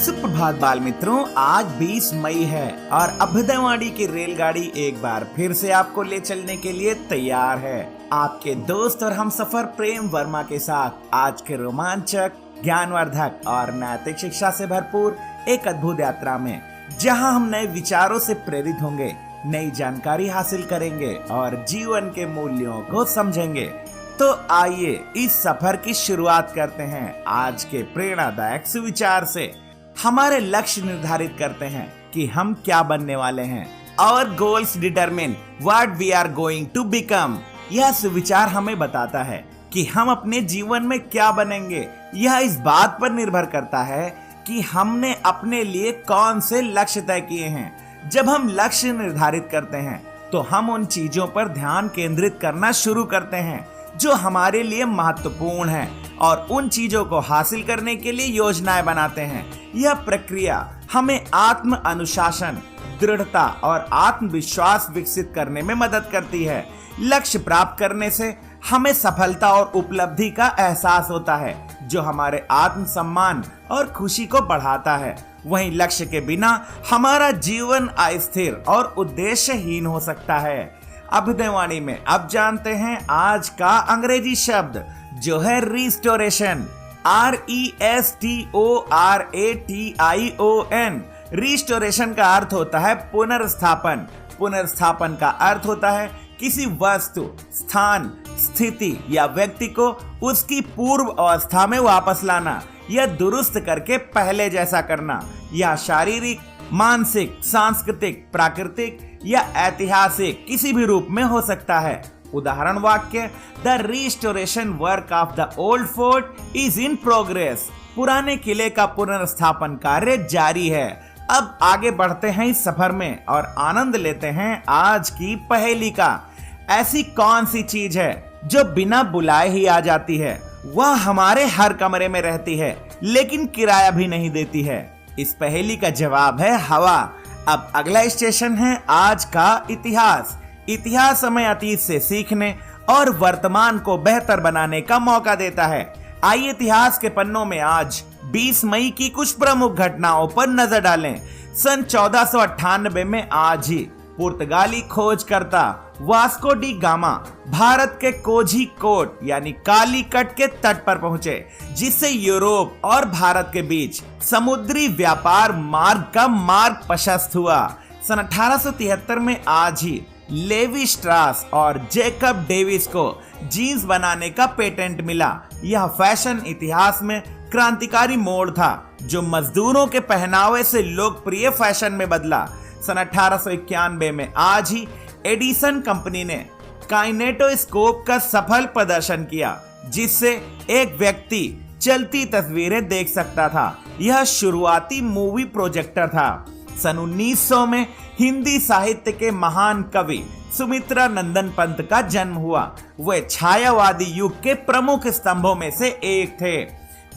सुप्रभात बाल मित्रों, आज 20 मई है और अभ्युदयवाणी की रेलगाड़ी एक बार फिर से आपको ले चलने के लिए तैयार है। आपके दोस्त और हमसफर प्रेम वर्मा के साथ आज के रोमांचक, ज्ञानवर्धक और नैतिक शिक्षा से भरपूर एक अद्भुत यात्रा में, जहां हम नए विचारों से प्रेरित होंगे, नई जानकारी हासिल करेंगे और जीवन के मूल्यों को समझेंगे। तो आइए इस सफर की शुरुआत करते हैं आज के प्रेरणादायक सुविचार से। हमारे लक्ष्य निर्धारित करते हैं कि हम क्या बनने वाले हैं। Our goals determine what we are going to become। यह सुविचार हमें बताता है कि हम अपने जीवन में क्या बनेंगे। यह इस बात पर निर्भर करता है कि हमने अपने लिए कौन से लक्ष्य तय किए हैं। जब हम लक्ष्य निर्धारित करते हैं तो हम उन चीजों पर ध्यान केंद्रित करना शुरू करते हैं जो हमारे लिए महत्वपूर्ण है और उन चीजों को हासिल करने के लिए योजनाएं बनाते हैं। यह प्रक्रिया हमें आत्म अनुशासन, दृढ़ता और आत्मविश्वास विकसित करने में मदद करती है। लक्ष्य प्राप्त करने से हमें सफलता और उपलब्धि का एहसास होता है, जो हमारे आत्म सम्मान और खुशी को बढ़ाता है। वहीं लक्ष्य के बिना हमारा जीवन अस्थिर और उद्देश्यहीन हो सकता है। अभ्युदयवाणी में अब जानते हैं आज का अंग्रेजी शब्द, जो है रिस्टोरेशन। RESTORATION। रिस्टोरेशन का अर्थ होता है पुनर्स्थापन। पुनर्स्थापन का अर्थ होता है किसी वस्तु, स्थान, स्थिति या व्यक्ति को उसकी पूर्व अवस्था में वापस लाना या दुरुस्त करके पहले जैसा करना। यह शारीरिक, मानसिक, सांस्कृतिक, प्राकृतिक या ऐतिहासिक किसी भी रूप में हो सकता है। उदाहरण वाक्य, the restoration work of the old fort is in progress. पुराने किले का पुनर्स्थापन कार्य जारी है। अब आगे बढ़ते हैं इस सफर में और आनंद लेते हैं आज की पहेली का। ऐसी कौन सी चीज है जो बिना बुलाए ही आ जाती है? वह हमारे हर कमरे में रहती है लेकिन किराया भी नहीं देती है। इस पहेली का जवाब है हवा। अब अगला स्टेशन है आज का इतिहास। इतिहास हमें अतीत से सीखने और वर्तमान को बेहतर बनाने का मौका देता है। आइए इतिहास के पन्नों में आज 20 मई की कुछ प्रमुख घटनाओं पर नजर डालें। सन 1498 में आज ही पुर्तगाली खोजकर्ता वास्को डी गामा भारत के कोझिकोड यानी कालीकट के तट पर पहुंचे, जिससे यूरोप और भारत के बीच समुद्री व्यापार मार्ग का मार्ग प्रशस्त हुआ। सन 1873 में आज ही लेवी स्ट्रास और जेकब डेविस को जीन्स बनाने का पेटेंट मिला। यह फैशन इतिहास में क्रांतिकारी मोड़ था, जो मजदूरों के पहनावे से लोकप्रिय फैशन में बदला। सन 1891 में आज ही एडिसन कंपनी ने काइनेटोस्कोप का सफल प्रदर्शन किया, जिससे एक व्यक्ति चलती तस्वीरें देख सकता था। यह शुरुआती मूवी प्रोजेक्टर था। सन 1900 में हिंदी साहित्य के महान कवि सुमित्रा नंदन पंत का जन्म हुआ। वे छायावादी युग के प्रमुख स्तंभों में से एक थे।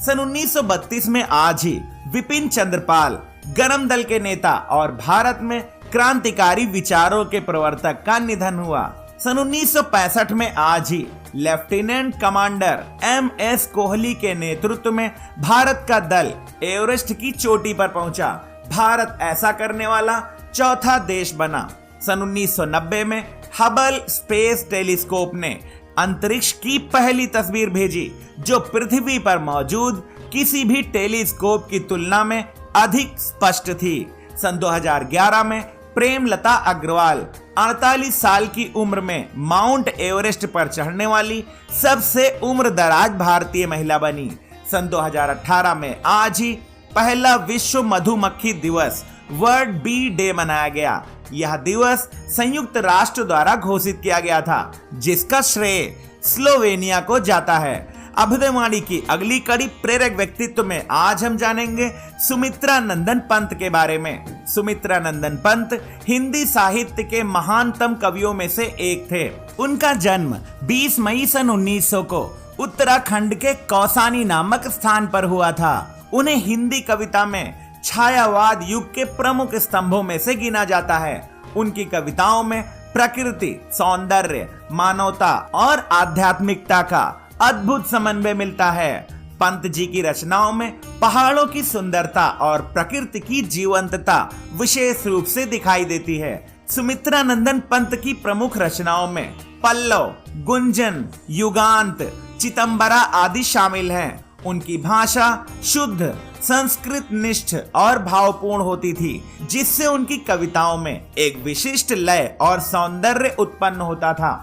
सन 1932 में आज ही विपिन चंद्रपाल गरम दल के नेता और भारत में क्रांतिकारी विचारों के प्रवर्तक का निधन हुआ। सन 1965 में आज ही लेफ्टिनेंट कमांडर MS कोहली के नेतृत्व में भारत का दल एवरेस्ट की चोटी पर पहुंचा। भारत ऐसा करने वाला चौथा देश बना। सन 1990 में हबल स्पेस टेलीस्कोप ने अंतरिक्ष की पहली तस्वीर भेजी, जो पृथ्वी पर मौजूद किसी भी टेलीस्कोप की तुलना में अधिक स्पष्ट थी। सन 2011 में प्रेमलता अग्रवाल 48 साल की उम्र में माउंट एवरेस्ट पर चढ़ने वाली सबसे उम्रदराज भारतीय महिला बनी। सन 2018 में आज ही पहला विश्व मधुमक्खी दिवस वर्ल्ड बी डे मनाया गया। यह दिवस संयुक्त राष्ट्र द्वारा घोषित किया गया था, जिसका श्रेय स्लोवेनिया को जाता है। अभ्युदयवाणी की अगली कड़ी प्रेरक व्यक्तित्व में आज हम जानेंगे सुमित्रा नंदन पंत के बारे में। सुमित्रा नंदन पंत हिंदी साहित्य के महानतम कवियों में से एक थे। उनका जन्म 20 मई सन 1900 को उत्तराखंड के कौसानी नामक स्थान पर हुआ था। उन्हें हिंदी कविता में छायावाद युग के प्रमुख स्तंभों में से गिना जाता है। उनकी कविताओं में प्रकृति, सौंदर्य, मानवता और आध्यात्मिकता का अद्भुत समन्वय मिलता है। पंत जी की रचनाओं में पहाड़ों की सुंदरता और प्रकृति की जीवंतता विशेष रूप से दिखाई देती है। सुमित्रानंदन पंत की प्रमुख रचनाओं में पल्लव, गुंजन, युगांत, चितंबरा आदि शामिल हैं। उनकी भाषा शुद्ध, संस्कृत निष्ठ और भावपूर्ण होती थी, जिससे उनकी कविताओं में एक विशिष्ट लय और सौंदर्य उत्पन्न होता था।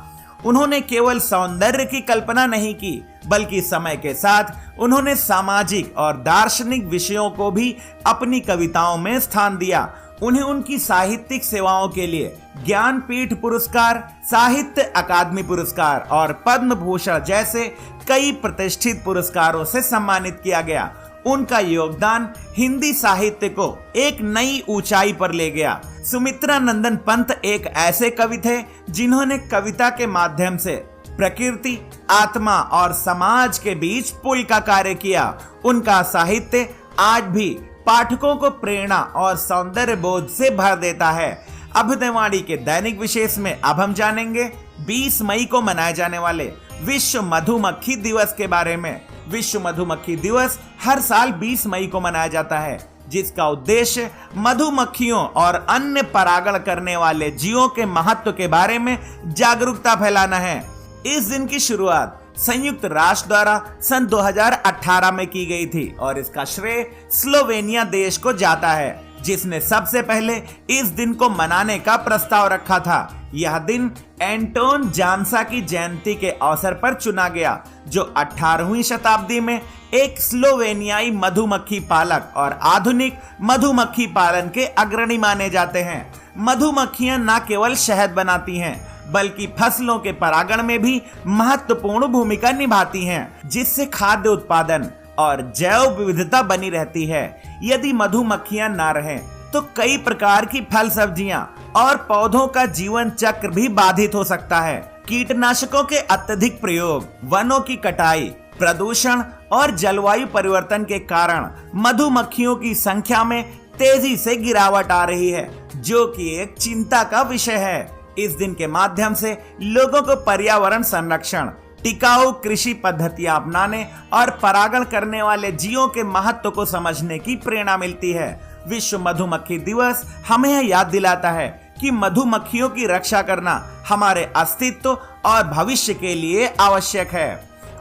उन्होंने केवल सौंदर्य की कल्पना नहीं की, बल्कि समय के साथ उन्होंने सामाजिक और दार्शनिक विषयों को भी अपनी कविताओं में स्थान दिया। उन्हें उनकी साहित्यिक सेवाओं के लिए ज्ञानपीठ पुरस्कार, साहित्य अकादमी पुरस्कार और पद्म भूषण जैसे कई प्रतिष्ठित पुरस्कारों से सम्मानित किया गया। उनका योगदान हिंदी साहित्य को एक नई ऊंचाई पर ले गया। सुमित्रानंदन पंत एक ऐसे कवि थे जिन्होंने कविता के माध्यम से प्रकृति, आत्मा और समाज के बीच पुल का कार्य किया। उनका साहित्य आज भी पाठकों को प्रेरणा और सौंदर्य बोध से भर देता है। अभ्युदयवाणी के दैनिक विशेष में अब हम जानेंगे 20 मई को मनाए जाने वाले विश्व मधुमक्खी दिवस के बारे में। विश्व मधुमक्खी दिवस हर साल 20 मई को मनाया जाता है, जिसका उद्देश्य मधुमक्खियों और अन्य परागण करने वाले जीवों के महत्व के बारे में जागरूकता फैलाना है। इस दिन की शुरुआत संयुक्त राष्ट्र द्वारा सन 2018 में की गई थी और इसका श्रेय स्लोवेनिया देश को जाता है, जिसने सबसे पहले इस दिन को मनाने का प्रस्ताव रखा था। यह दिन एंटोन जानसा की जयंती के अवसर पर चुना गया, जो 18वीं शताब्दी में एक स्लोवेनियाई मधुमक्खी पालक और आधुनिक मधुमक्खी पालन के अग्रणी माने जाते हैं। मधुमक्खियां न केवल शहद बनाती हैं, बल्कि फसलों के परागण में भी महत्वपूर्ण भूमिका निभाती हैं, जिससे खाद्य उत्पादन और जैव विविधता बनी रहती है। यदि मधुमक्खियां ना रहें तो कई प्रकार की फल सब्जियां और पौधों का जीवन चक्र भी बाधित हो सकता है। कीटनाशकों के अत्यधिक प्रयोग, वनों की कटाई, प्रदूषण और जलवायु परिवर्तन के कारण मधुमक्खियों की संख्या में तेजी से गिरावट आ रही है, जो कि एक चिंता का विषय है। इस दिन के माध्यम से लोगों को पर्यावरण संरक्षण, टिकाऊ कृषि पद्धतियां अपनाने और परागण करने वाले जीवों के महत्व को समझने की प्रेरणा मिलती है। विश्व मधुमक्खी दिवस हमें यह याद दिलाता है कि मधुमक्खियों की रक्षा करना हमारे अस्तित्व और भविष्य के लिए आवश्यक है।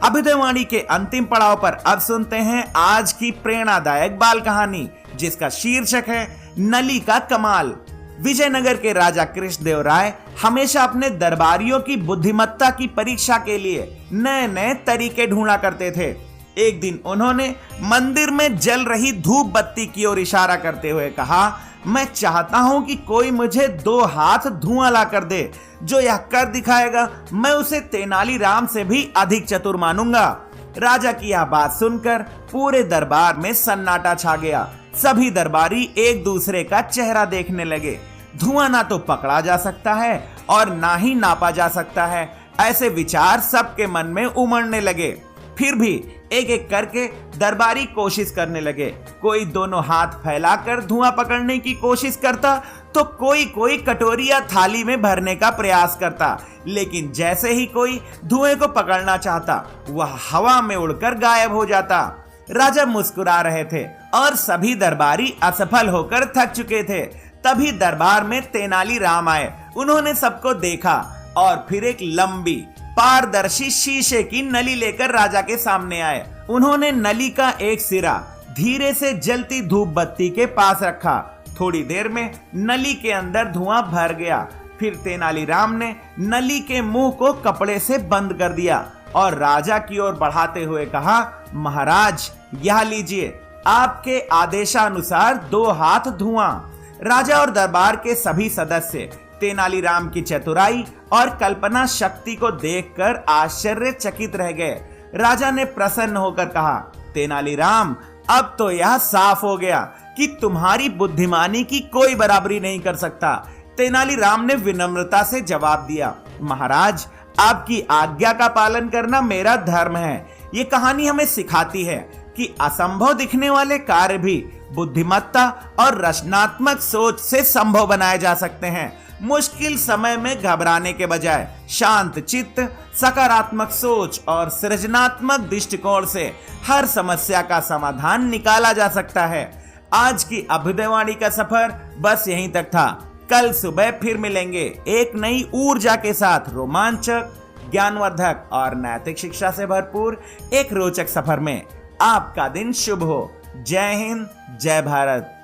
अभ्युदयवाणी के अंतिम पड़ाव पर अब सुनते हैं आज की प्रेरणादायक बाल कहानी, जिसका शीर्षक है नली का कमाल। विजयनगर के राजा कृष्णदेव राय हमेशा अपने दरबारियों की बुद्धिमत्ता की परीक्षा के लिए नए नए तरीके ढूंढा करते थे। एक दिन उन्होंने मंदिर में जल रही धूप बत्ती की ओर इशारा करते हुए कहा, मैं चाहता हूं कि कोई मुझे 2 हाथ धुआं ला कर दे। जो यह कर दिखाएगा मैं उसे तेनालीराम से भी अधिक चतुर मानूंगा। राजा की यह बात सुनकर पूरे दरबार में सन्नाटा छा गया। सभी दरबारी एक दूसरे का चेहरा देखने लगे। धुआं ना तो पकड़ा जा सकता है और ना ही नापा जा सकता है, ऐसे विचार सबके मन में उमड़ने लगे। फिर भी एक एक करके दरबारी कोशिश करने लगे। कोई दोनों हाथ फैलाकर धुआं पकड़ने की कोशिश करता तो कोई कटोरी या थाली में भरने का प्रयास करता, लेकिन जैसे ही कोई धुएं को पकड़ना चाहता वह हवा में उड़कर गायब हो जाता। राजा मुस्कुरा रहे थे और सभी दरबारी असफल होकर थक चुके थे। तभी दरबार में तेनालीराम आए। उन्होंने सबको देखा और फिर एक लंबी पारदर्शी शीशे की नली लेकर राजा के सामने आए। उन्होंने नली का एक सिरा धीरे से जलती धूप बत्ती के पास रखा। थोड़ी देर में नली के अंदर धुआं भर गया। फिर तेनालीराम ने नली के मुंह को कपड़े से बंद कर दिया और राजा की ओर बढ़ाते हुए कहा, महाराज यह लीजिए, आपके आदेशानुसार 2 हाथ धुआं। राजा और दरबार के सभी सदस्य तेनालीराम की चतुराई और कल्पना शक्ति को देखकर आश्चर्यचकित रह गए। राजा ने प्रसन्न होकर कहा, तेनालीराम अब तो यह साफ हो गया कि तुम्हारी बुद्धिमानी की कोई बराबरी नहीं कर सकता। तेनालीराम ने विनम्रता से जवाब दिया, महाराज आपकी आज्ञा का पालन करना मेरा धर्म है। ये कहानी हमें सिखाती है कि असंभव दिखने वाले कार्य भी बुद्धिमत्ता और रचनात्मक सोच से संभव बनाए जा सकते हैं। मुश्किल समय में घबराने के बजाय शांत चित्त, सकारात्मक सोच और सृजनात्मक दृष्टिकोण से हर समस्या का समाधान निकाला जा सकता है। आज की अभ्युदयवाणी का सफर बस यहीं तक था। कल सुबह फिर मिलेंगे एक नई ऊर्जा के साथ, रोमांचक, ज्ञानवर्धक और नैतिक शिक्षा से भरपूर एक रोचक सफर में। आपका दिन शुभ हो। जय हिंद, जय भारत।